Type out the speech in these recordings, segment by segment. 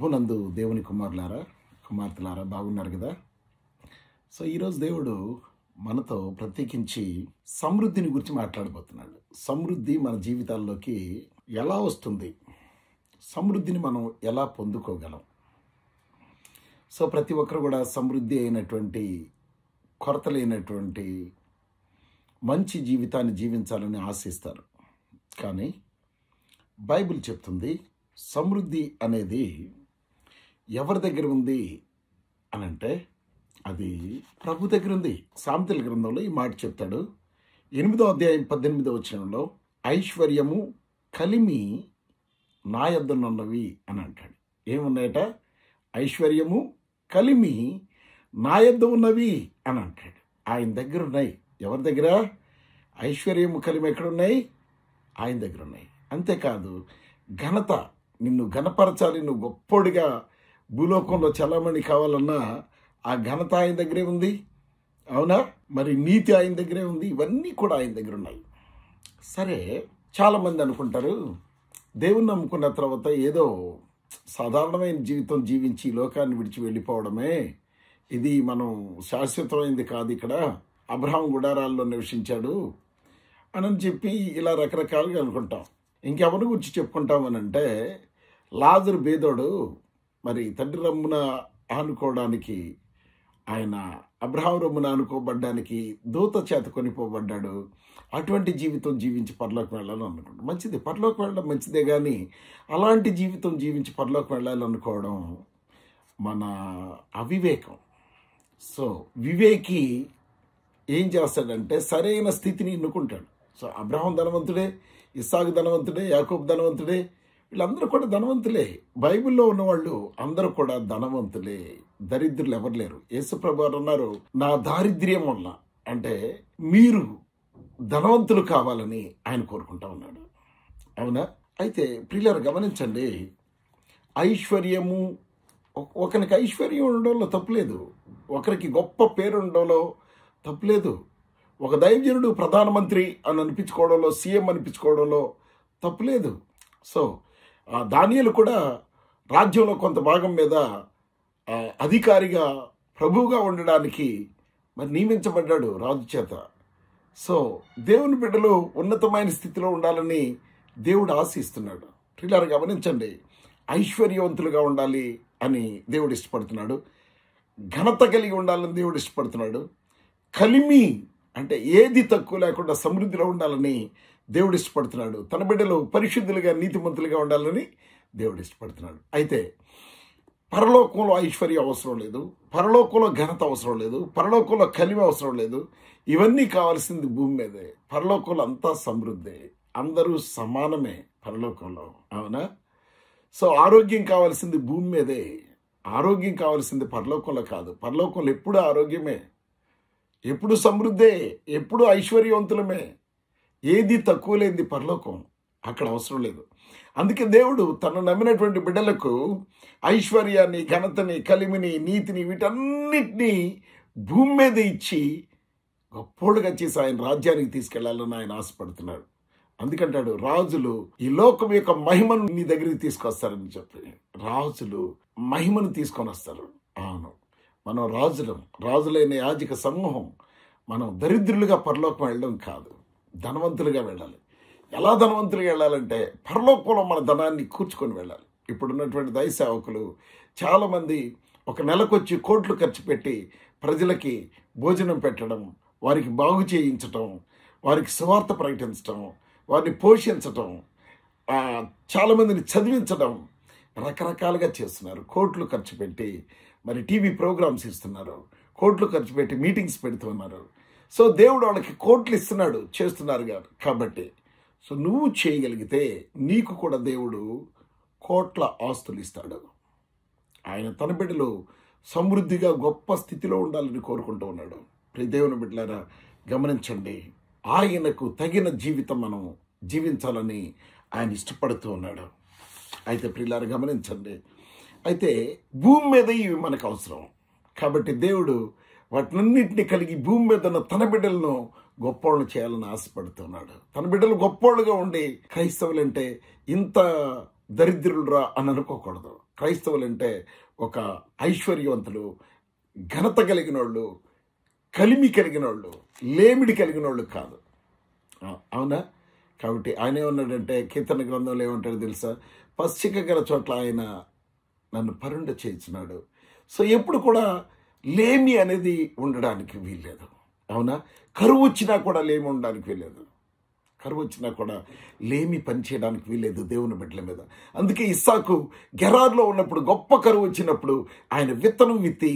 ప్రభునందు దేవుని కుమారులారా కుమార్తెలారా బాగున్నారు కదా. సో ఈరోజు దేవుడు మనతో ప్రత్యేకించి సమృద్ధిని గురించి మాట్లాడబోతున్నాడు. సమృద్ధి మన జీవితాల్లోకి ఎలా వస్తుంది, సమృద్ధిని మనం ఎలా పొందుకోగలం. సో ప్రతి ఒక్కరు కూడా సమృద్ధి అయినటువంటి, కొరత లేనటువంటి మంచి జీవితాన్ని జీవించాలని ఆశిస్తారు. కానీ బైబిల్ చెప్తుంది సమృద్ధి అనేది ఎవరి దగ్గర ఉంది అని అంటే అది ప్రభు దగ్గర ఉంది. సామెతల గ్రంథంలో ఈ మాట చెప్తాడు. 8వ అధ్యాయం 18వ వచనంలో ఐశ్వర్యము కలిమి నా యొద్దనున్నవి అని అంటాడు. ఏమున్నాయట? ఐశ్వర్యము కలిమి నా యొద్ద ఉన్నవి అని అంటాడు. ఆయన దగ్గర ఉన్నాయి. ఎవరి దగ్గర? ఐశ్వర్యము కలిమి ఎక్కడున్నాయి? ఆయన దగ్గర ఉన్నాయి. అంతేకాదు ఘనత, నిన్ను ఘనపరచాలి, నువ్వు గొప్పోడిగా భూలోకంలో చలామణి కావాలన్నా ఆ ఘనత ఆయన దగ్గరే ఉంది. అవునా? మరి నీతి ఆయన దగ్గరే ఉంది. ఇవన్నీ కూడా ఆయన దగ్గర ఉన్నాయి. సరే, చాలామంది అనుకుంటారు దేవుణ్ణి నమ్ముకున్న తర్వాత ఏదో సాధారణమైన జీవితం జీవించి లోకాన్ని విడిచి వెళ్ళిపోవడమే, ఇది మనం శాశ్వతమైంది కాదు, ఇక్కడ అబ్రహాం గుడారాల్లో నివసించాడు అని చెప్పి ఇలా రకరకాలుగా అనుకుంటాం. ఇంకెవరి గురించి చెప్పుకుంటామనంటే లాజరు బేదోడు మరి తండ్రి రమ్మున ఆనుకోవడానికి, ఆయన అబ్రహాం రమ్మున ఆనుకోబడ్డానికి దూత చేత కొనిపోబడ్డాడు. అటువంటి జీవితం జీవించి పరలోకి వెళ్ళాలని అనుకుంటాం. మంచిది, పరలోకి వెళ్ళడం మంచిదే. కానీ అలాంటి జీవితం జీవించి పరలోకి వెళ్ళాలనుకోవడం మన అవివేకం. సో వివేకి ఏం చేస్తాడంటే సరైన స్థితిని ఎన్నుకుంటాడు. సో అబ్రహాం ధనవంతుడే, ఇస్సాకు ధనవంతుడే, యాకోబు ధనవంతుడే, వీళ్ళందరూ కూడా ధనవంతులే. బైబిల్లో ఉన్నవాళ్ళు అందరూ కూడా ధనవంతులే, దరిద్రులు ఎవరు లేరు. యేసుప్రభు వారు అన్నారు, నా దారిద్ర్యం వల్ల, అంటే మీరు ధనవంతులు కావాలని ఆయన కోరుకుంటా ఉన్నాడు. అవునా? అయితే ప్రియులారా గమనించండి, ఐశ్వర్యము, ఒకరికి ఐశ్వర్యం ఉండడంలో తప్పులేదు, ఒకరికి గొప్ప పేరు ఉండడంలో తప్పులేదు, ఒక దైవజనుడు ప్రధానమంత్రి అని అనిపించుకోవడంలో, సీఎం అనిపించుకోవడంలో తప్పులేదు. సో దానియేలు కూడా రాజ్యంలో కొంత భాగం మీద అధికారిగా, ప్రభువుగా ఉండడానికి మరి నియమించబడ్డాడు రాజు చేత. సో దేవుని బిడ్డలు ఉన్నతమైన స్థితిలో ఉండాలని దేవుడు ఆశిస్తున్నాడు. ప్రియులారా గమనించండి, ఐశ్వర్యవంతులుగా ఉండాలి అని దేవుడు ఇష్టపడుతున్నాడు, ఘనత కలిగి ఉండాలని దేవుడు ఇష్టపడుతున్నాడు, కలిమి అంటే ఏది తక్కువ లేకుండా సమృద్ధిలో ఉండాలని దేవుడు ఇష్టపడుతున్నాడు, తన బిడ్డలు పరిశుద్ధులుగా నీతిమంతులుగా ఉండాలని దేవుడు ఇష్టపడుతున్నాడు. అయితే పరలోకంలో ఐశ్వర్యం అవసరం లేదు, పరలోకంలో ఘనత అవసరం లేదు, పరలోకంలో కలిమి అవసరం లేదు. ఇవన్నీ కావాల్సింది భూమి మీదే. పరలోకంలో అంతా సమృద్ధి, అందరూ సమానమే పరలోకంలో. అవునా? సో ఆరోగ్యం కావాల్సింది భూమి మీదే, ఆరోగ్యం కావాల్సింది పరలోకంలో కాదు. పరలోకంలో ఎప్పుడు ఆరోగ్యమే, ఎప్పుడు సమృద్ధే, ఎప్పుడు ఐశ్వర్యవంతులమే. ఏది తక్కువ లేనిది పరలోకం, అక్కడ అవసరం లేదు. అందుకే దేవుడు తను నమ్మినటువంటి బిడ్డలకు ఐశ్వర్యాన్ని, ఘనతని, కలిమిని, నీతిని, వీటన్నిటినీ భూమి మీద ఇచ్చి గొప్పోడుగా చేసి ఆయన రాజ్యానికి తీసుకెళ్లాలని ఆయన ఆశపడుతున్నాడు. అందుకంటాడు, రాజులు ఈ లోకం యొక్క మహిమను నీ దగ్గరికి తీసుకొస్తారని చెప్పి. రాజులు మహిమను తీసుకొని వస్తారు. అవును, మనం రాజులం, రాజులైన యాజక సమూహం. మనం దరిద్రులుగా పరలోకం వెళ్ళడం కాదు, ధనవంతులుగా వెళ్ళాలి. ఎలా ధనవంతులుగా వెళ్ళాలంటే పరలోకంలో మన ధనాన్ని కూర్చుకొని వెళ్ళాలి. ఇప్పుడున్నటువంటి దైవ సేవకులు చాలామంది ఒక నెలకొచ్చి కోట్లు ఖర్చు పెట్టి ప్రజలకి భోజనం పెట్టడం, వారికి బాగు చేయించటం, వారికి సువార్త ప్రకటించటం, వారిని పోషించటం, చాలామందిని చదివించడం, రకరకాలుగా చేస్తున్నారు. కోట్లు ఖర్చు పెట్టి మరి టీవీ ప్రోగ్రామ్స్ ఇస్తున్నారు, కోట్లు ఖర్చు పెట్టి మీటింగ్స్ పెడుతున్నారు. సో దేవుడు వాళ్ళకి కోట్లు ఇస్తున్నాడు, చేస్తున్నారు కాబట్టి. సో నువ్వు చేయగలిగితే నీకు కూడా దేవుడు కోట్ల ఆస్తులు ఇస్తాడు. ఆయన తన బిడ్డలు సమృద్ధిగా గొప్ప స్థితిలో ఉండాలని కోరుకుంటూ ఉన్నాడు. ప్రియ దేవుని బిడ్డలారా గమనించండి, ఆయనకు తగిన జీవితం మనం జీవించాలని ఆయన ఇష్టపడుతూ ఉన్నాడు. అయితే ప్రియులారా గమనించండి, అయితే భూమి మీద ఇవి మనకు అవసరం కాబట్టి దేవుడు వాటినన్నింటినీ కలిగి భూమి మీద ఉన్న తన బిడ్డలను గొప్పోళ్ళను చేయాలని ఆశపడుతున్నాడు. తన బిడ్డలు గొప్పోళ్ళుగా ఉండి క్రైస్తవులంటే ఇంత దరిద్రులురా అని అనుకోకూడదు. క్రైస్తవులు అంటే ఒక ఐశ్వర్యవంతులు, ఘనత కలిగిన వాళ్ళు, కలిమి కలిగిన వాళ్ళు, లేమిడి కలిగిన వాళ్ళు కాదు. అవునా? కాబట్టి ఆయన ఏమన్నాడంటే కీర్తన గ్రంథంలో ఏమంటాడు తెలుసా? పచ్చిక గల చోట్ల ఆయన నన్ను పరుండ చేయించున్నాడు. సో ఎప్పుడు కూడా లేమి అనేది ఉండడానికి వీల్లేదు. అవునా? కరువు వచ్చినా కూడా లేమి ఉండడానికి వీల్లేదు. కరువు వచ్చినా కూడా లేమి పనిచేయడానికి వీల్లేదు దేవుని బిడ్డల మీద. అందుకే ఇస్సాకు గెరార్లో ఉన్నప్పుడు గొప్ప కరువు వచ్చినప్పుడు ఆయన విత్తనం విత్తి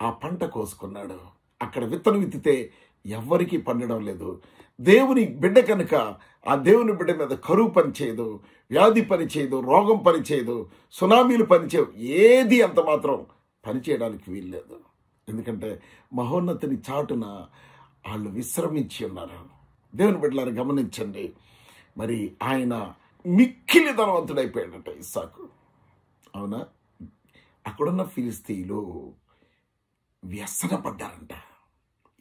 ఆ పంట కోసుకున్నాడు. అక్కడ విత్తనం విత్తితే ఎవ్వరికీ పండడం లేదు. దేవుని బిడ్డ కనుక ఆ దేవుని బిడ్డ మీద కరువు పనిచేయదు, వ్యాధి పనిచేయదు, రోగం పనిచేయదు, సునామీలు పనిచేయవు, ఏది అంత మాత్రం పనిచేయడానికి వీల్లేదు. ఎందుకంటే మహోన్నతిని చాటున వాళ్ళు విశ్రమించి ఉన్నారు. దేవుని బిడ్డలారా గమనించండి. మరి ఆయన మిక్కిలి ధనవంతుడైపోయాడట ఇస్సాకు. అవునా? అక్కడున్న ఫిలిస్తీయులు వ్యసనపడ్డారంట.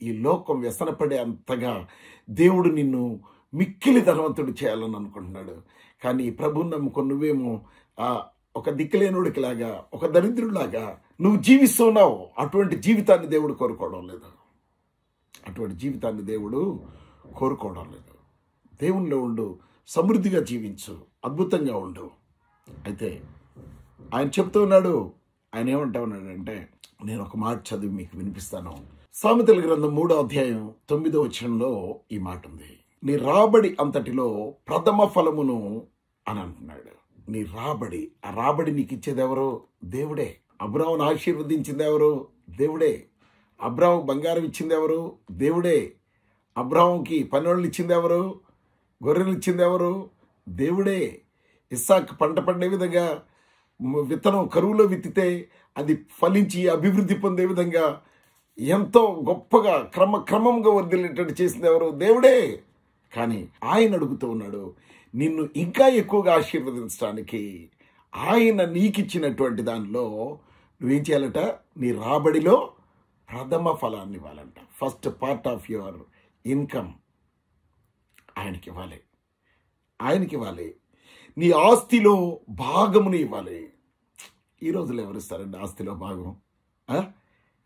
ఈ లోకం వ్యసనపడే అంతగా దేవుడు నిన్ను మిక్కిలి ధనవంతుడు చేయాలని అనుకుంటున్నాడు. కానీ ప్రభువుని నమ్ముకొని నువ్వేమో ఒక దిక్కులేనుడికిలాగా, ఒక దరిద్రుడిలాగా నువ్వు జీవిస్తున్నావు. అటువంటి జీవితాన్ని దేవుడు కోరుకోవడం లేదు. అటువంటి జీవితాన్ని దేవుడు కోరుకోవడం లేదు. దేవునిలో ఉండు, సమృద్ధిగా జీవించు, అద్భుతంగా ఉండు. అయితే ఆయన చెప్తూ ఉన్నాడు, ఆయన ఏమంటా ఉన్నాడంటే, నేను ఒక మాట చదివి మీకు వినిపిస్తాను. సామెతల గ్రంథం 3వ అధ్యాయం 9వ వచనంలో ఈ మాట ఉంది. నీ రాబడి అంతటిలో ప్రథమ ఫలమును అని అంటున్నాడు. నీ రాబడి, ఆ రాబడి నీకు ఇచ్చేది ఎవరు? దేవుడే. అబ్రామును ఆశీర్వదించింది ఎవరు? దేవుడే. అబ్రాము బంగారం ఇచ్చింది ఎవరు? దేవుడే. అబ్రాముకి పనోళ్ళు ఇచ్చింది ఎవరు? గొర్రెలు ఇచ్చింది ఎవరు? దేవుడే. ఇస్సాకు పంట పండే విధంగా, విత్తనం కరువులో విత్తితే అది ఫలించి అభివృద్ధి పొందే విధంగా ఎంతో గొప్పగా క్రమంగా వర్ధిల్లేటట్టు చేసింది ఎవరు? దేవుడే. కానీ ఆయన అడుగుతూ ఉన్నాడు, నిన్ను ఇంకా ఎక్కువగా ఆశీర్వదించడానికి ఆయన నీకిచ్చినటువంటి దానిలో నువ్వేం చేయాలట? నీ రాబడిలో ప్రథమ ఫలాన్ని ఇవ్వాలంట. First part of your income ఆయనకి ఇవ్వాలి. ఆయనకి ఇవ్వాలి. నీ ఆస్తిలో భాగముని ఇవ్వాలి. ఈ రోజులో ఎవరిస్తారండి ఆస్తిలో భాగం?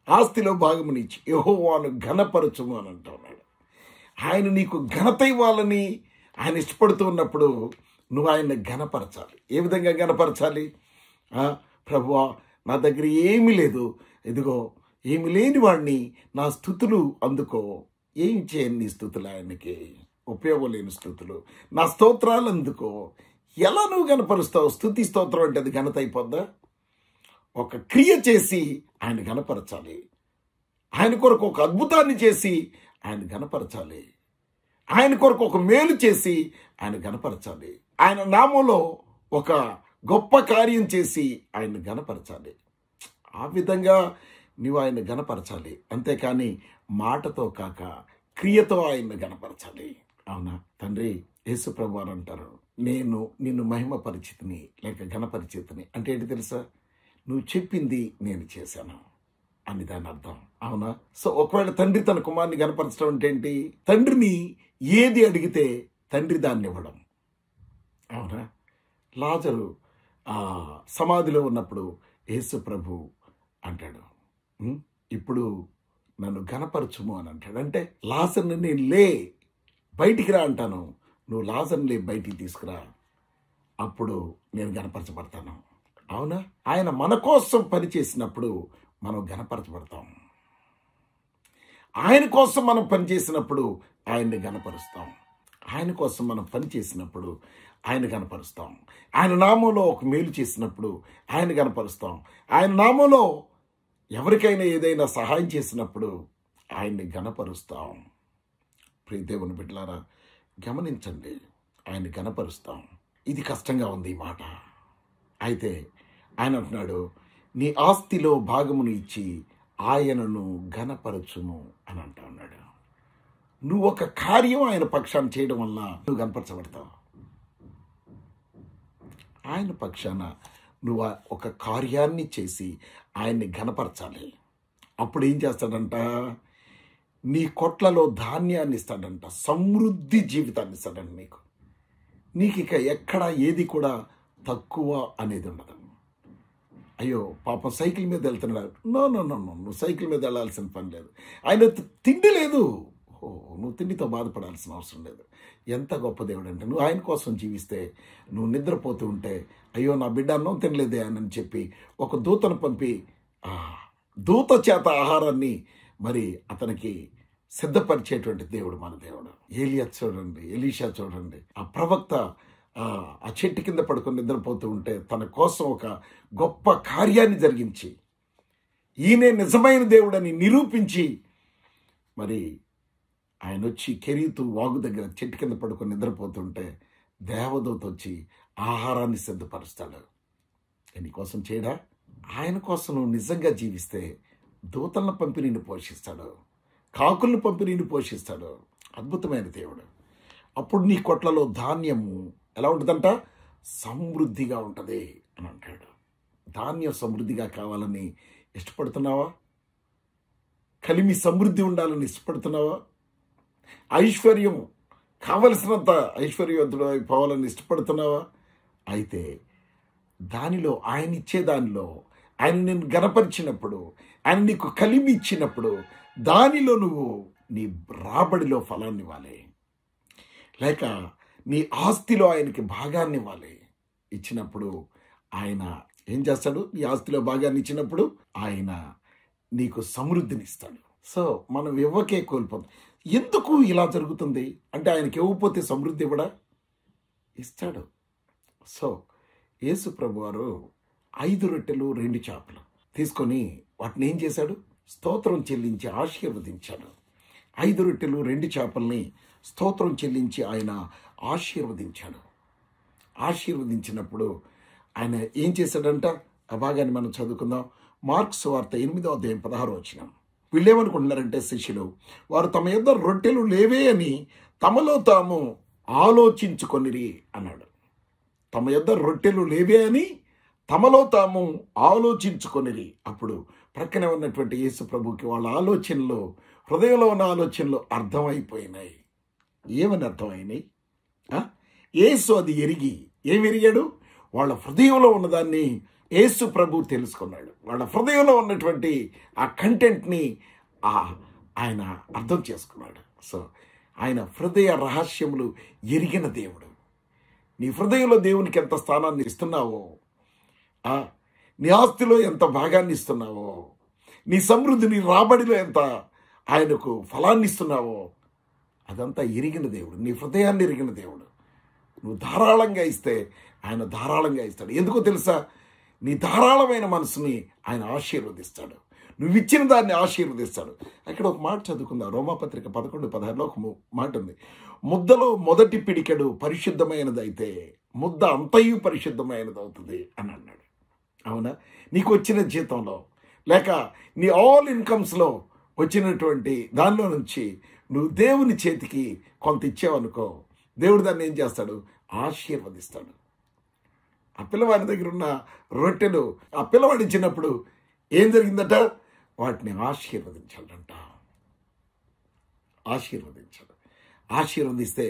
ఆస్తిలో భాగముని ఇచ్చి యెహోవాను ఘనపరచుము అని అంటూ ఉన్నాడు. ఆయన నీకు ఘనత ఇవ్వాలని ఆయన ఇష్టపడుతూ ఉన్నప్పుడు నువ్వు ఆయన్ని ఘనపరచాలి. ఏ విధంగా ఘనపరచాలి? ప్రభువా, నా దగ్గర ఏమీ లేదు, ఇదిగో ఏమి లేని వాడిని, నా స్తుతులు అందుకో. ఏం చేయను నీ స్తుతులు, ఆయనకి ఉపయోగం లేని స్తుతులు, నా స్తోత్రాలు అందుకో. ఎలా నువ్వు ఘనపరుస్తావు? స్తుతి స్తోత్రం అంటే అది ఘనత అయిపోద్దా? ఒక క్రియ చేసి ఆయన ఘనపరచాలి. ఆయన కొరకు ఒక అద్భుతాన్ని చేసి ఆయన ఘనపరచాలి. ఆయన కొరకు ఒక మేలు చేసి ఆయన ఘనపరచాలి. ఆయన నామంలో ఒక గొప్ప కార్యం చేసి ఆయన ఘనపరచాలి. ఆ విధంగా నువ్వు ఆయన ఘనపరచాలి. అంతేకాని మాటతో కాక క్రియతో ఆయన్ని ఘనపరచాలి. అవునా? తండ్రి యేసు ప్రభువు అని అంటారు, నేను నిన్ను మహిమ పరిచితిని లేక ఘనపరిచితిని అంటే ఏంటి తెలుసా? నువ్వు చెప్పింది నేను చేశాను అని దాని అర్థం. అవునా? సో ఒకవేళ తండ్రి తన కుమారుని ఘనపరచడం అంటే ఏంటి? తండ్రిని ఏది అడిగితే తండ్రి దాన్ని ఇవ్వడం. అవునా? లాజరు సమాధిలో ఉన్నప్పుడు యేసు ప్రభు అంటాడు, ఇప్పుడు నన్ను ఘనపరచుము అని అంటాడు. అంటే లాజర్ని నేను లే బయటికి రా అంటాను, నువ్వు లాజర్ని లే బయటికి తీసుకురా, అప్పుడు నేను ఘనపరచబడతాను. అవునా? ఆయన మన కోసం పని చేసినప్పుడు మనం ఘనపరచబడతాం. ఆయన కోసం మనం పనిచేసినప్పుడు ఆయన్ని ఘనపరుస్తాం. ఆయన కోసం మనం పని చేసినప్పుడు ఆయన ఘనపరుస్తాం. ఆయన నామంలో ఒక మేలు చేసినప్పుడు ఆయన ఘనపరుస్తాం. ఆయన నామంలో ఎవరికైనా ఏదైనా సహాయం చేసినప్పుడు ఆయన్ని ఘనపరుస్తాం. ప్రియ దేవుని బిడ్డలారా గమనించండి, ఆయన్ని ఘనపరుస్తాం. ఇది కష్టంగా ఉంది ఈ మాట. అయితే ఆయన అంటున్నాడు, నీ ఆస్తిలో భాగమును ఇచ్చి ఆయనను ఘనపరచుము అని అంటా ఉన్నాడు. నువ్వు ఒక కార్యం ఆయన పక్షాన చేయడం వల్ల నువ్వు కనపరచబడతావు. ఆయన పక్షాన నువ్వు ఒక కార్యాన్ని చేసి ఆయన్ని ఘనపరచాలి. అప్పుడు ఏం చేస్తాడంట? నీ కొట్లలో ధాన్యాన్ని ఇస్తాడంట, సమృద్ధి జీవితాన్ని ఇస్తాడంట. నీకు ఇక ఎక్కడ ఏది కూడా తక్కువ అనేది ఉండదు. అయ్యో పాపం సైకిల్ మీద వెళ్తున్నాడు. నో నో నో నో, నువ్వు సైకిల్ మీద వెళ్ళాల్సిన పని లేదు. ఆయన తిండి లేదు, ఓ నువ్వు తిండితో బాధపడాల్సిన అవసరం లేదు. ఎంత గొప్ప దేవుడు అంటే, నువ్వు ఆయన కోసం జీవిస్తే, నువ్వు నిద్రపోతూ ఉంటే అయ్యో నా బిడ్డ అన్నం తినలేదే అని చెప్పి ఒక దూతను పంపి దూత చేత ఆహారాన్ని మరి అతనికి సిద్ధపరిచేటువంటి దేవుడు మన దేవుడు. ఏలియా చూడండి, ఎలీషా చూడండి, ఆ ప్రవక్త ఆ చెట్టు కింద పడుకొని నిద్రపోతూ ఉంటే తన కోసం ఒక గొప్ప కార్యాన్ని జరిగించి ఈయనే నిజమైన దేవుడని నిరూపించి మరి ఆయన వచ్చి కెరీతు వాగు దగ్గర చెట్టు కింద పడుకొని నిద్రపోతుంటే దేవదూత వచ్చి ఆహారాన్ని సిద్ధపరుస్తాడు. నీకోసం చేయడా? ఆయన కోసం నువ్వు నిజంగా జీవిస్తే దూతలను పంపి నిన్ను పోషిస్తాడు, కాకులను పంపి నిన్ను పోషిస్తాడు. అద్భుతమైన దేవుడు. అప్పుడు నీ కొట్లలో ధాన్యము ఎలా ఉంటుందంట? సమృద్ధిగా ఉంటుంది అని అంటాడు. ధాన్యం సమృద్ధిగా కావాలని ఇష్టపడుతున్నావా? కలిమి సమృద్ధి ఉండాలని ఇష్టపడుతున్నావా? ఐశ్వర్యం కావలసినంత ఐశ్వర్యవంతుడు పోవాలని ఇష్టపడుతున్నావా? అయితే దానిలో ఆయన ఇచ్చే దానిలో ఆయన నిన్ను గనపరిచినప్పుడు, ఆయన నీకు కలిమి ఇచ్చినప్పుడు దానిలో నువ్వు నీ రాబడిలో ఫలాన్ని ఇవ్వాలి, లేక నీ ఆస్తిలో ఆయనకి భాగాన్ని ఇవ్వాలి. ఇచ్చినప్పుడు ఆయన ఏం చేస్తాడు? నీ ఆస్తిలో భాగాన్ని ఇచ్చినప్పుడు ఆయన నీకు సమృద్ధిని ఇస్తాడు. సో మనం ఇవ్వకే కోల్పోతాం. ఎందుకు ఇలా జరుగుతుంది అంటే, ఆయనకి ఇవ్వకపోతే సమృద్ధి ఇవ్వడా? ఇస్తాడు. సో యేసు ప్రభు వారు 5 రొట్టెలు 2 చేపలు తీసుకొని వాటిని ఏం చేశాడు? స్తోత్రం చెల్లించి ఆశీర్వదించాడు. 5 రొట్టెలు 2 చేపల్ని స్తోత్రం చెల్లించి ఆయన ఆశీర్వదించాడు. ఆశీర్వదించినప్పుడు ఆయన ఏం చేశాడంట? ఆ భాగాన్ని మనం చదువుకుందాం. మార్క్స్ వార్త 8వ అధ్యాయం 16వ వచనం. వీళ్ళేమనుకుంటున్నారంటే శిష్యులు, వారు తమ యొద్ద రొట్టెలు లేవే అని తమలో తాము ఆలోచించుకొనిరి అన్నాడు. తమ యొద్ద రొట్టెలు లేవే అని తమలో తాము ఆలోచించుకొనిరి. అప్పుడు ప్రక్కనే ఉన్నటువంటి యేసు ప్రభుకి వాళ్ళ ఆలోచనలు, హృదయంలో ఉన్న ఆలోచనలు అర్థమైపోయినాయి. ఏమని అర్థమైనాయి? యేసు అది ఎరిగి ఏమి ఎరిగాడు? వాళ్ళ హృదయంలో ఉన్నదాన్ని యేసు ప్రభు తెలుసుకున్నాడు. వాళ్ళ హృదయంలో ఉన్నటువంటి ఆ కంటెంట్ని ఆయన అర్థం చేసుకున్నాడు. సో ఆయన హృదయ రహస్యములు ఎరిగిన దేవుడు. నీ హృదయంలో దేవునికి ఎంత స్థానాన్ని ఇస్తున్నావో, నీ ఆస్తిలో ఎంత భాగాన్ని ఇస్తున్నావో, నీ సమృద్ధి, నీ రాబడిలో ఎంత ఆయనకు ఫలాన్ని ఇస్తున్నావో, అదంతా ఎరిగిన దేవుడు. నీ హృదయాన్ని ఎరిగిన దేవుడు. నువ్వు ధారాళంగా ఇస్తే ఆయన ధారాళంగా ఇస్తాడు. ఎందుకో తెలుసా? నీ ధారాళమైన మనసుని ఆయన ఆశీర్వదిస్తాడు. నువ్వు ఇచ్చిన దాన్ని ఆశీర్వదిస్తాడు. అక్కడ ఒక మాట చదువుకుందాం. రోమాపత్రిక 11:16లో ఒక మాట ఉంది. ముద్దలో మొదటి పిడికెడు పరిశుద్ధమైనదైతే ముద్ద అంతయు పరిశుద్ధమైనది అవుతుంది అని అన్నాడు. అవునా? నీకు వచ్చిన జీతంలో లేక నీ ఆల్ ఇన్కమ్స్లో వచ్చినటువంటి దానిలో నుంచి నువ్వు దేవుని చేతికి కొంత ఇచ్చావనుకో, దేవుడు దాన్ని ఏం చేస్తాడు? ఆశీర్వదిస్తాడు. ఆ పిల్లవాడి దగ్గర ఉన్న రొట్టెలు ఆ పిల్లవాడు ఇచ్చినప్పుడు ఏం జరిగిందట? వాటిని ఆశీర్వదించాడంట. ఆశీర్వదించాడు. ఆశీర్వదిస్తే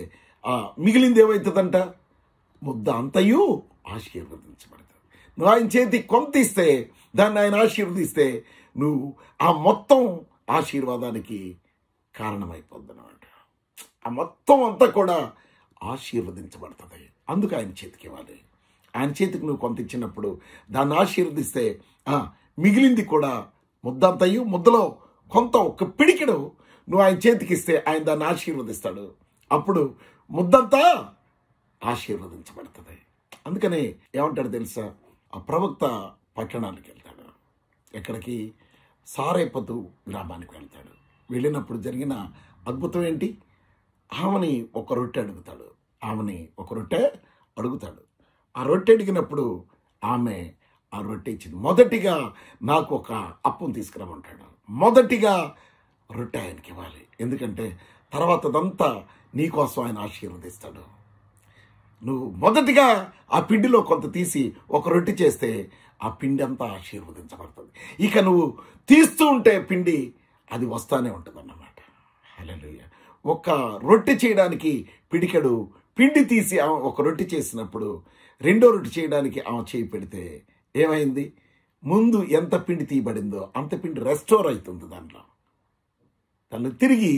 మిగిలింది ఏమవుతుందంట? ముద్ద అంతయు ఆశీర్వదించబడుతుంది. నువ్వు ఆయన చేతికి కొంత ఇస్తే, దాన్ని ఆయన ఆశీర్వదిస్తే, నువ్వు ఆ మొత్తం ఆశీర్వాదానికి కారణమైపోద్ది అన్నమాట. ఆ మొత్తం అంతా కూడా ఆశీర్వదించబడుతుంది. అందుకు ఆయన చేతికి ఇవ్వాలి. ఆయన చేతికి నువ్వు కొంత ఇచ్చినప్పుడు దాన్ని ఆశీర్వదిస్తే మిగిలింది కూడా ముద్దంతయు, ముద్దలో కొంత ఒక పిడికెడు నువ్వు ఆయన చేతికి ఇస్తే ఆయన దాన్ని ఆశీర్వదిస్తాడు. అప్పుడు ముద్దంతా ఆశీర్వదించబడుతుంది. అందుకనే ఏమంటాడు తెలుసా? ఆ ప్రవక్త పట్టణానికి వెళ్తాడు. ఎక్కడికి? సారేపతు గ్రామానికి వెళ్తాడు. వెళ్ళినప్పుడు జరిగిన అద్భుతం ఏంటి? ఆమెని ఒక రొట్టె అడుగుతాడు. ఆ రొట్టె అడిగినప్పుడు ఆమె ఆ రొట్టె ఇచ్చింది. మొదటిగా నాకు ఒక అప్పం తీసుకురమ్మంటాడు. మొదటిగా రొట్టె ఆయనకి ఇవ్వాలి. ఎందుకంటే తర్వాతదంతా నీకోసం ఆయన ఆశీర్వదిస్తాడు. నువ్వు మొదటిగా ఆ పిండిలో కొంత తీసి ఒక రొట్టె చేస్తే ఆ పిండి అంతా ఆశీర్వదించబడుతుంది. ఇక నువ్వు తీస్తూ ఉంటే పిండి అది వస్తానే ఉంటుంది అన్నమాట. హల్లెలూయా. ఒక రొట్టె చేయడానికి పిడికెడు పిండి తీసి ఒక రొట్టె చేసినప్పుడు రెండో రొట్టె చేయడానికి ఆమె చేయి పెడితే ఏమైంది? ముందు ఎంత పిండి తీయబడిందో అంత పిండి రెస్టోర్ అవుతుంది దానిలో తిరిగి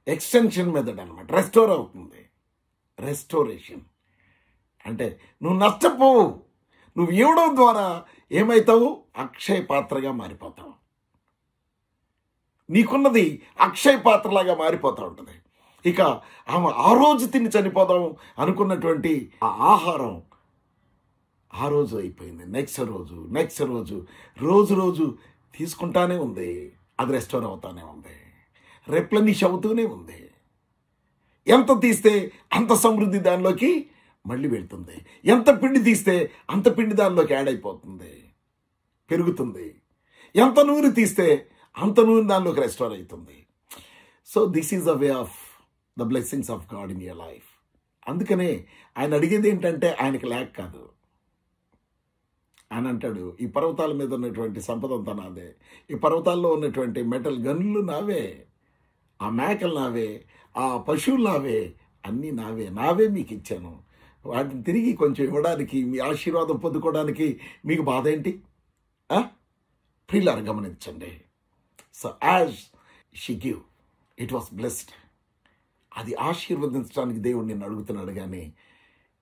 ఎక్స్టెన్షన్ మెథడ్ అనమాట. రెస్టోర్ అవుతుంది. రెస్టోరేషన్ అంటే నువ్వు నష్టపోవు. నువ్వు ఇవ్వడం ద్వారా ఏమవుతావు? అక్షయ పాత్రగా మారిపోతావు. నీకున్నది అక్షయ పాత్రలాగా మారిపోతూ ఉంటుంది. ఇక ఆమె ఆ రోజు తిని చనిపోదాం అనుకున్నటువంటి ఆ ఆహారం ఆ రోజు అయిపోయింది. నెక్స్ట్ రోజు తీసుకుంటానే ఉంది. అది రెస్టోర్ అవుతానే ఉంది. రెప్లనిష్ అవుతూనే ఉంది. ఎంత తీస్తే అంత సమృద్ధి దానిలోకి మళ్ళీ వెళ్తుంది. ఎంత పిండి తీస్తే అంత పిండి దానిలోకి యాడ్ అయిపోతుంది, పెరుగుతుంది. ఎంత నూనె తీస్తే అంత నూనె దానిలోకి రెస్టోర్ అవుతుంది. So this is a way of the blessings of God in your life. అందుకనే ఆయన అడిగేది ఏంటంటే ఆయనకి లేక కాదు. ఆయన అంటాడు, ఈ పర్వతాల మీద ఉన్నటువంటి సంపద అంతా నాదే, ఈ పర్వతాల్లో ఉన్నటువంటి మెటల్ గన్లు నావే, ఆ మేకలు నావే, ఆ పశువులు నావే, అన్నీ నావే మీకు ఇచ్చాను. వాటిని తిరిగి కొంచెం ఇవ్వడానికి, మీ ఆశీర్వాదం పొందుకోవడానికి మీకు బాధ ఏంటి? ప్రియులారా గమనించండి. So as she give it was blessed. అది ఆశీర్వదించడానికి దేవుడు నిన్ను అడుగుతున్నాడు, కానీ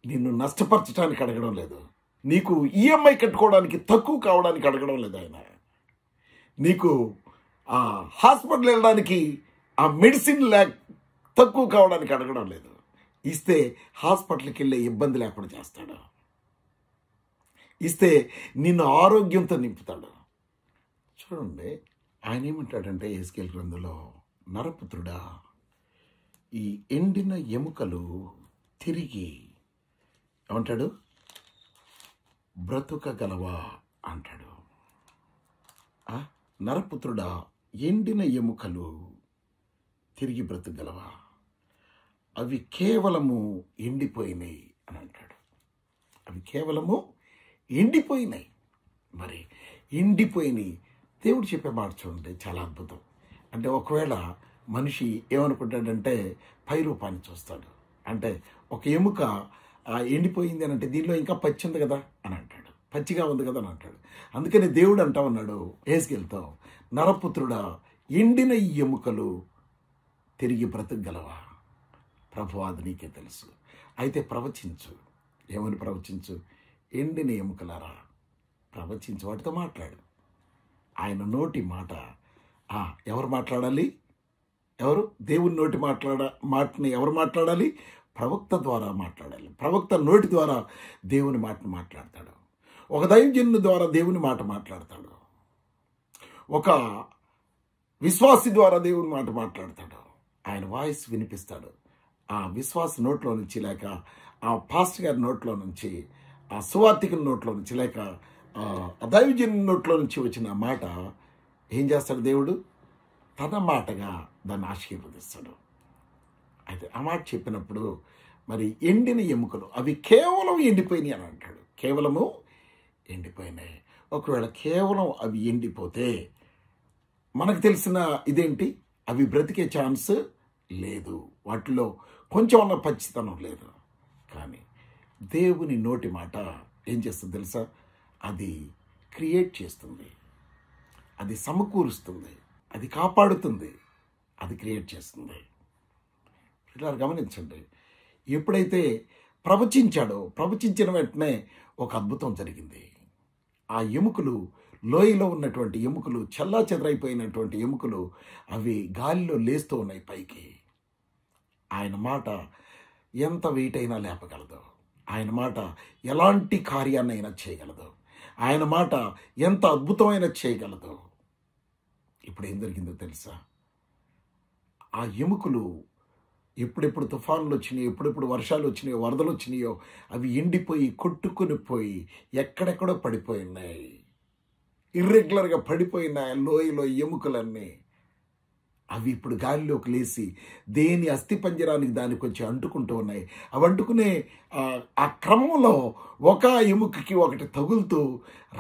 నిన్ను నష్టపరచడానికి అడగడం లేదు. నీకు ఈఎంఐ కట్టుకోవడానికి తక్కువ కావడానికి అడగడం లేదు ఆయన. నీకు ఆ హాస్పిటల్ వెళ్ళడానికి ఆ మెడిసిన్ తక్కువ కావడానికి అడగడం లేదు. ఇస్తే హాస్పిటల్కి వెళ్ళే ఇబ్బంది లేకుండా చేస్తాడు. ఇస్తే నిన్ను ఆరోగ్యంతో నింపుతాడు. చూడండి, ఆయన ఏమంటాడంటే యెహెజ్కేలు గ్రంథంలో, నరపుత్రుడా, ఈ ఎండిన ఎముకలు తిరిగి ఏమంటాడు? బ్రతుకగలవా అంటాడు. నరపుత్రుడా, ఎండిన ఎముకలు తిరిగి బ్రతుకగలవా? అవి కేవలము ఎండిపోయినాయి అని అంటాడు. అవి కేవలము ఎండిపోయినాయి. మరి ఎండిపోయినాయి. దేవుడు చెప్పే మాట చూడండి, చాలా అద్భుతం. అంటే ఒకవేళ మనిషి ఏమనుకుంటాడంటే పై రూపాన్ని చూస్తాడు. అంటే ఒక ఎముక ఎండిపోయింది అని అంటే దీనిలో ఇంకా పచ్చి ఉంది కదా అని అంటాడు, పచ్చిగా ఉంది కదా అని అంటాడు. అందుకని దేవుడు అంటా ఉన్నాడు యెహెజ్కేలుతో, నరపుత్రుడా, ఎండిన ఈ ఎముకలు తిరిగి బ్రతకగలవా? ప్రభువా, అది నీకే తెలుసు. అయితే ప్రవచించు. ఏమని ప్రవచించు? ఎండిన ఎముకలారా ప్రవచించు, వాటితో మాట్లాడు. ఆయన నోటి మాట. ఎవరు మాట్లాడాలి? ఎవరు? దేవుని మాటని ఎవరు మాట్లాడాలి? ప్రవక్త ద్వారా మాట్లాడాలి. ప్రవక్త నోటి ద్వారా దేవుని మాటను మాట్లాడతాడు. ఒక దైవజనుని ద్వారా దేవుని మాట మాట్లాడతాడు. ఒక విశ్వాసి ద్వారా దేవుని మాట మాట్లాడతాడు. ఆయన వాయిస్ వినిపిస్తాడు. ఆ విశ్వాస నోట్లో నుంచి, లేక ఆ పాస్టర్ గారి నోట్లో నుంచి, ఆ సువార్థికుని నోట్లో నుంచి, లేక ఆ దైవజనుని నోట్లో నుంచి వచ్చిన మాట ఏం చేస్తాడు? దేవుడు తన మాటగా దాన్ని ఆశీర్వదిస్తాడు. అయితే ఆ మాట చెప్పినప్పుడు మరి ఎండిన ఎముకలు అవి కేవలం ఎండిపోయినాయి అని అంటాడు. కేవలము ఎండిపోయినాయి. ఒకవేళ కేవలం అవి ఎండిపోతే మనకు తెలిసిన ఇదేంటి? అవి బ్రతికే ఛాన్స్ లేదు. వాటిలో కొంచెం అన్న పచ్చితనం లేదు. కానీ దేవుని నోటి మాట ఏం చేస్తుంది తెలుసా? అది క్రియేట్ చేస్తుంది, అది సమకూరుస్తుంది, అది కాపాడుతుంది, అది క్రియేట్ చేస్తుంది. ఇలా గమనించండి, ఎప్పుడైతే ప్రవచించాడో, ప్రవచించిన వెంటనే ఒక అద్భుతం జరిగింది. ఆ ఎముకలు, లోయలో ఉన్నటువంటి ఎముకలు, చల్లా చెదరైపోయినటువంటి ఎముకలు, అవి గాలిలో లేస్తూ ఉన్నాయి పైకి. ఆయన మాట ఎంత వెయిట్ అయినా లేపగలదు. ఆయన మాట ఎలాంటి కార్యాన్నైనా చేయగలదు. ఆయన మాట ఎంత అద్భుతమైన చేయగలదు. ఇప్పుడు ఏం జరిగిందో తెలుసా? ఆ ఎముకలు ఎప్పుడెప్పుడు తుఫాన్లు వచ్చినాయో, ఎప్పుడెప్పుడు వర్షాలు వచ్చినాయో, వరదలు వచ్చినాయో, అవి ఎండిపోయి కొట్టుకుని పోయి ఎక్కడెక్కడో పడిపోయి ఉన్నాయి. ఇర్రెగ్యులర్గా పడిపోయినాయి లోయలో ఎముకలన్నీ. అవి ఇప్పుడు గాలిలోకి లేచి దేని అస్థిపంజరానికి దానికి వచ్చి అంటుకుంటూ ఉన్నాయి. అవి అంటుకునే ఆ క్రమంలో ఒక ఎముకకి ఒకటి తగులుతూ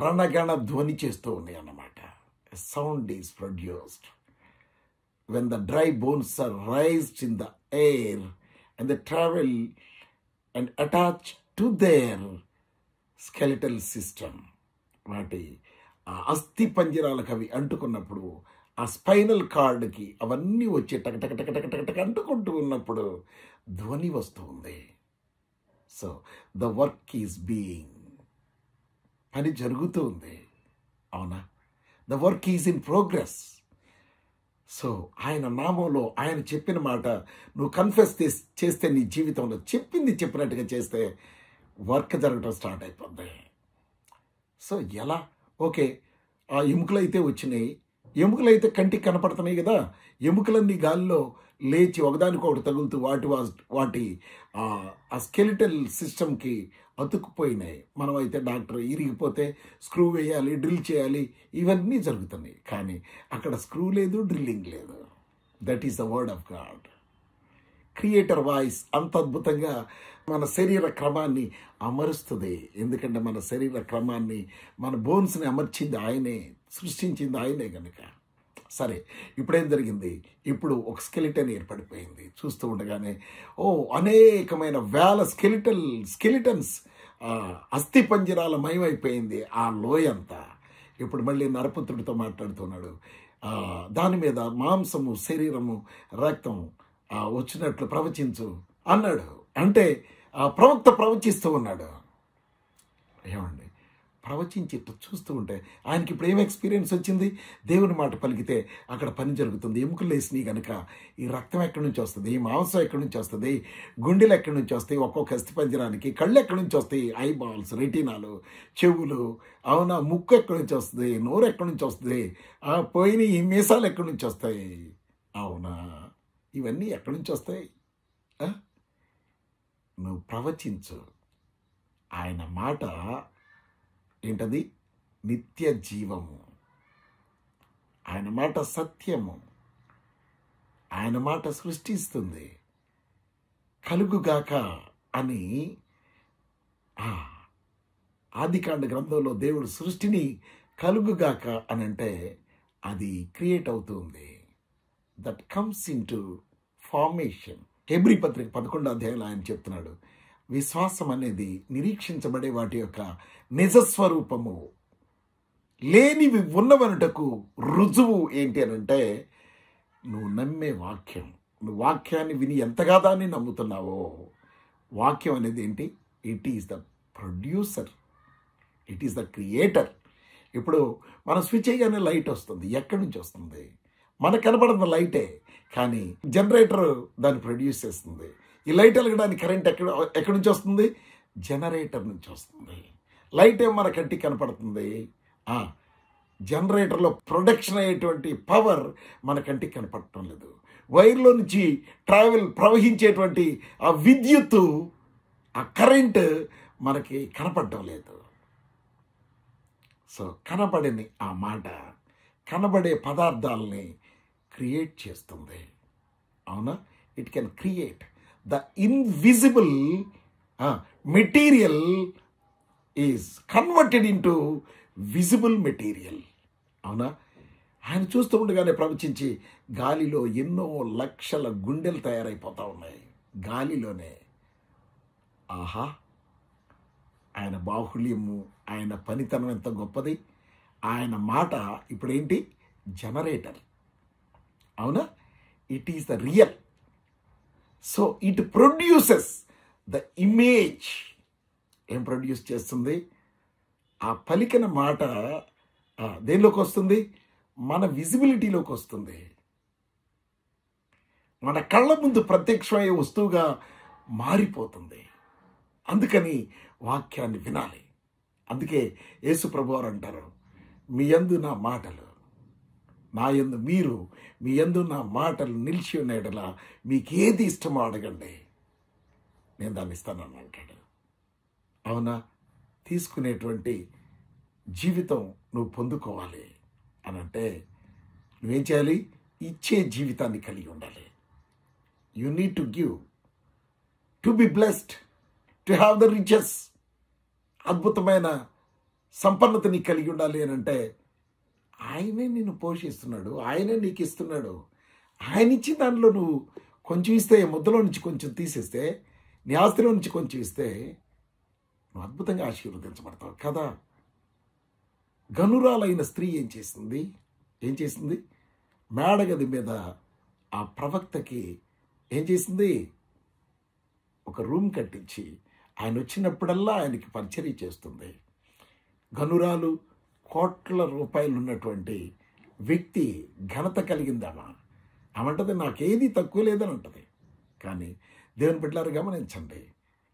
రణగణ ధ్వని చేస్తూ ఉన్నాయి అన్నమాట. Sound is produced when the dry bones are raised in the air and they travel and attach to their skeletal system. వాటి ఆ అస్థి పంజరాలకు అవి అంటుకున్నప్పుడు ఆ స్పైనల్ కార్డ్కి అవన్నీ వచ్చి టక టక టక టక టక టక అంటుకుంటూ ఉన్నప్పుడు ధ్వని వస్తూ ఉంది. So the work is being, పని జరుగుతూ ఉంది. అవునా? The work is in progress. So ఆయన నామంలో ఆయన చెప్పిన మాట నువ్వు కన్ఫెస్ చేస్తే నీ జీవితంలో చెప్పింది చెప్పినట్టుగా చేస్తే వర్క్ జరగడం స్టార్ట్ అయిపోద్ది. సో ఎలా? ఓకే, ఆ ఎముకలు అయితే వచ్చినాయి, ఎముకలు అయితే కంటికి కనపడుతున్నాయి కదా, ఎముకలన్నీ గాలిలో లేచి ఒకదానికొకటి తగులుతూ వాటి ఆ స్కెలిటల్ సిస్టమ్కి అతుక్కుపోయినాయి. మనం అయితే డాక్టర్ ఇరిగిపోతే స్క్రూ వేయాలి, డ్రిల్ చేయాలి, ఇవన్నీ జరుగుతున్నాయి. కానీ అక్కడ స్క్రూ లేదు, డ్రిల్లింగ్ లేదు. That is the word of God. Creator voice అంత అద్భుతంగా మన శరీర క్రమాన్ని అమరుస్తుంది. ఎందుకంటే మన శరీర క్రమాన్ని, మన బోన్స్ని అమర్చింది ఆయనే, సృష్టించింది ఆయనే కనుక. సరే, ఇప్పుడేం జరిగింది? ఇప్పుడు ఒక స్కెలిటన్ ఏర్పడిపోయింది. చూస్తూ ఉండగానే అనేకమైన వేల స్కెలిటన్స్ అస్థి పంజరాల మయమైపోయింది ఆ లోయంతా. ఇప్పుడు మళ్ళీ నరపుత్రుడితో మాట్లాడుతున్నాడు. దాని మీద మాంసము, శరీరము, రక్తం వచ్చినట్లు ప్రవచించు అన్నాడు. అంటే ప్రవక్త ప్రవచిస్తూ ఉన్నాడు. ఏమండి, ప్రవచించి చూస్తూ ఉంటే ఆయనకి ఇప్పుడు ఏం ఎక్స్పీరియన్స్ వచ్చింది? దేవుని మాట పలికితే అక్కడ పని జరుగుతుంది. ఎముకలు వేసినాయి కనుక ఈ రక్తం ఎక్కడి నుంచి వస్తుంది, ఈ మాంసం ఎక్కడి నుంచి వస్తుంది, గుండెలు ఎక్కడి నుంచి వస్తాయి, ఒక్కొక్క అస్థి పంజరానికి కళ్ళు ఎక్కడి నుంచి వస్తాయి, ఐబాల్స్, రెటీనాలు, చెవులు, అవునా, ముక్కు ఎక్కడి నుంచి వస్తుంది, నోరు ఎక్కడి నుంచి వస్తుంది, పోయిన ఈ మీసాలు ఎక్కడి నుంచి వస్తాయి, అవునా, ఇవన్నీ ఎక్కడి నుంచి వస్తాయి? నువ్వు ప్రవచించు. ఆయన మాట ఏంటది? నిత్య జీవము. ఆయన మాట సత్యము. ఆయన మాట సృష్టిస్తుంది. కలుగుగాక అని ఆదికాండ గ్రంథంలో దేవుడు సృష్టిని కలుగుగాక అని అంటే అది క్రియేట్ అవుతుంది. That comes in to formation. Hebrew పత్రిక 11వ అధ్యాయంలో ఆయన చెప్తున్నాడు, విశ్వాసం అనేది నిరీక్షించబడే వాటి యొక్క నిజస్వరూపము, లేనివి ఉన్నవనుటకు రుజువు ఏంటి అని అంటే నువ్వు నమ్మే వాక్యం. నువ్వు వాక్యాన్ని విని ఎంతగా దాన్ని నమ్ముతున్నావో, వాక్యం అనేది ఏంటి? It is the producer, it is the creator. ఇప్పుడు మనం స్విచ్ చేయగానే లైట్ వస్తుంది. ఎక్కడి నుంచి వస్తుంది? మనకు కనపడుతున్న లైటే, కానీ జనరేటర్ దాన్ని ప్రొడ్యూస్ చేస్తుంది. ఈ లైట్ వెలగడానికి కరెంట్ ఎక్కడి నుంచి వస్తుంది? జనరేటర్ నుంచి వస్తుంది. లైట్ ఏమో మన కంటికి కనపడుతుంది, జనరేటర్లో ప్రొడక్షన్ అయ్యేటువంటి పవర్ మన కంటికి కనపడటం లేదు. వైర్లో నుంచి ప్రవహించేటువంటి ఆ విద్యుత్తు, ఆ కరెంట్ మనకి కనపడటం లేదు. సో కనబడని ఆ మాట కనబడే పదార్థాలని క్రియేట్ చేస్తుంది. అవునా? It can create the invisible material is converted into visible material. అవునా? ఆయన చూస్తూ ఉండగానే ప్రవచించి గాలిలో ఎన్నో లక్షల గుండెలు తయారైపోతూ ఉన్నాయి. గాలిలోనే. ఆహా, ఆయన బాహుళ్యము, ఆయన పనితనం ఎంత గొప్పది. ఆయన మాట ఇప్పుడేంటి? జనరేటర్. అవునా? It is the real. So it produces the image. ఏం ప్రొడ్యూస్ చేస్తుంది? ఆ పలికిన మాట దేనిలోకి వస్తుంది? మన విజిబిలిటీలోకి వస్తుంది. మన కళ్ళ ముందు ప్రత్యక్షమయ్యే వస్తువుగా మారిపోతుంది. అందుకని వాక్యాన్ని వినాలి. అందుకే యేసు ప్రభువారు అంటారు, మీ యందు నా మాటలు, నా యందు మీరు, మీ యందు నా మాటలు నిలిచి ఉన్నాయడలా మీకు ఏది ఇష్టమో అడగండి, నేను దాన్ని ఇస్తానని అంటాడు. అవునా? తీసుకునేటువంటి జీవితం నువ్వు పొందుకోవాలి అని అంటే నువ్వేం చేయాలి? ఇచ్చే జీవితాన్ని కలిగి ఉండాలి. You need to give, to be blessed, to have the riches. అద్భుతమైన సంపన్నతని కలిగి ఉండాలి అని అంటే ఆయనే నిన్ను పోషిస్తున్నాడు, ఆయనే నీకు ఇస్తున్నాడు. ఆయన ఇచ్చిన దాంట్లో నువ్వు కొంచెం ఇస్తే, ముద్దలో నుంచి కొంచెం తీసేస్తే, నీ ఆస్తిలో నుంచి కొంచెం ఇస్తే నువ్వు అద్భుతంగా ఆశీర్వదించబడతావు కదా. గనురాలైన స్త్రీ ఏం చేసింది? మేడగది మీద ఆ ప్రవక్తకి ఏం చేసింది? ఒక రూమ్ కట్టించి ఆయన వచ్చినప్పుడల్లా ఆయనకి పరిచర్య చేస్తుంది. గనురాలు, కోట్ల రూపాయలు ఉన్నటువంటి వ్యక్తి, ఘనత కలిగిందామా. ఆమంటది నాకేది తక్కువ లేదని అంటది. కానీ దేవుని బిడ్డలారా గమనించండి,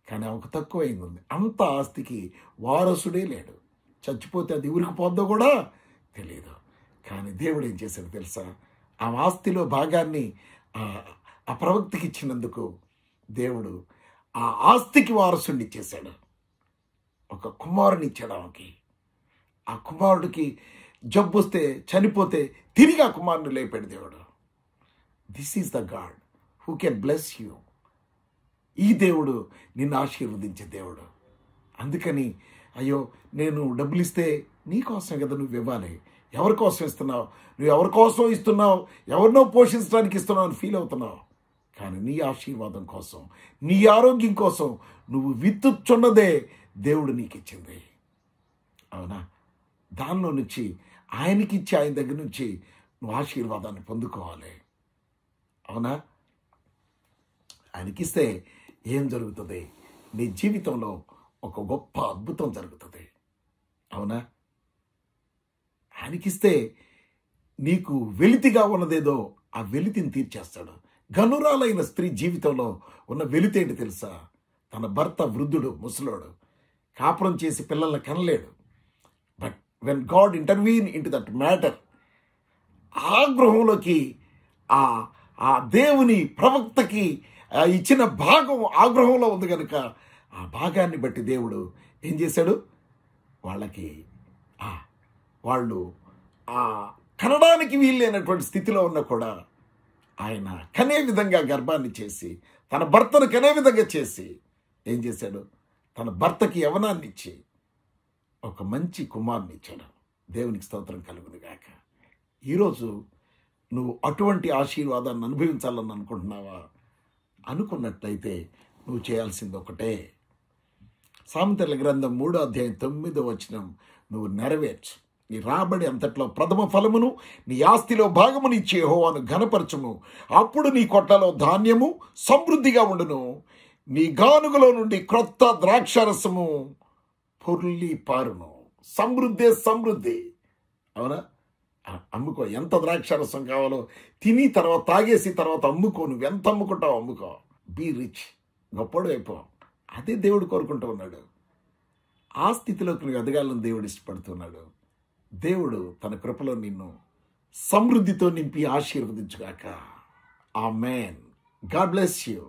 కానీ ఆమెకు తక్కువైంది ఉంది. అంత ఆస్తికి వారసుడే లేడు. చచ్చిపోతే అది ఊరికి పోద్దో కూడా తెలియదు. కానీ దేవుడు ఏం చేశాడు తెలుసా? ఆ ఆస్తిలో భాగాన్ని ఆ ప్రవక్తకి ఇచ్చినందుకు దేవుడు ఆ ఆస్తికి వారసుని ఇచ్చేశాడు. ఒక కుమారుని ఇచ్చాడు ఆమెకి. ఆ కుమారుడికి జబ్బు వస్తే, చనిపోతే తిరిగి ఆ కుమారుని లేపాడు దేవుడు. This is the God who can bless you. ఈ దేవుడు నిన్ను ఆశీర్వదించే దేవుడు. అందుకని అయ్యో నేను డబ్బులు ఇస్తే నీకోసం కదా నువ్వు ఇవ్వాలి. ఎవరి కోసం ఇస్తున్నావు? నువ్వు ఎవరి కోసం ఇస్తున్నావు? ఎవరినో పోషించడానికి ఇస్తున్నావు అని ఫీల్ అవుతున్నావు. కానీ నీ ఆశీర్వాదం కోసం, నీ ఆరోగ్యం కోసం నువ్వు విత్తుచున్నదే దేవుడు నీకు ఇచ్చింది. అవునా? దానిలో నుంచి ఆయనకిచ్చి, ఆయన దగ్గర నుంచి నువ్వు ఆశీర్వాదాన్ని పొందుకోవాలి. అవునా? ఆయనకిస్తే ఏం జరుగుతుంది? నీ జీవితంలో ఒక గొప్ప అద్భుతం జరుగుతుంది. అవునా? ఆయనకిస్తే నీకు వెలితిగా ఉన్నదేదో ఆ వెలితిని తీర్చేస్తాడు. గనురాలైన స్త్రీ జీవితంలో ఉన్న వెలితేంటి తెలుసా? తన భర్త వృద్ధుడు, ముసలోడు, కాపురం చేసి పిల్లల్ని కనలేడు. But when God intervene into that matter, ఆ గృహంలోకి ఆ దేవుని ప్రవక్తకి ఇచ్చిన భాగం ఆ గృహంలో ఉంది కనుక ఆ భాగాన్ని బట్టి దేవుడు ఏం చేశాడు? వాళ్ళు కనడానికి వీల్లేనటువంటి స్థితిలో ఉన్న కూడా ఆయన కనే విధంగా గర్భాన్ని చేసి, తన భర్తను కనే విధంగా చేసి ఏం చేశాడు? తన భర్తకి యవనాన్ని ఇచ్చి ఒక మంచి కుమారుని ఇచ్చాడు. దేవునికి స్తోత్రం కలుగును గాక. ఈరోజు నువ్వు అటువంటి ఆశీర్వాదాన్ని అనుభవించాలని అనుకుంటున్నావా? అనుకున్నట్లయితే నువ్వు చేయాల్సింది ఒకటే. సామెతల గ్రంథం 3వ అధ్యాయం 9వ వచనం నువ్వు నెరవేర్చు. నీ రాబడి అంతట్లో ప్రథమ ఫలమును, నీ ఆస్తిలో భాగమును ఇచ్చే యెహోవాను ఘనపరచుము. అప్పుడు నీ కొట్లలో ధాన్యము సమృద్ధిగా ఉండును, నీ గానుగలో నుండి క్రొత్త ద్రాక్షారసము పొర్లి పారును. సమృద్ధి. అవునా? అమ్ముకో. ఎంత ద్రాక్షారసం కావాలో తిని తర్వాత తాగేసి తర్వాత అమ్ముకో. నువ్వు ఎంత అమ్ముకుంటావు అమ్ముకో. బీ రిచ్, గొప్పడు అయిపో. అదే దేవుడు కోరుకుంటూ ఉన్నాడు. ఆ స్థితిలోకి నువ్వు ఎదగాలని దేవుడు ఇష్టపడుతున్నాడు. దేవుడు తన కృపలో నిన్ను సమృద్ధితో నింపి ఆశీర్వదించుగాక. ఆమేన్. God bless you.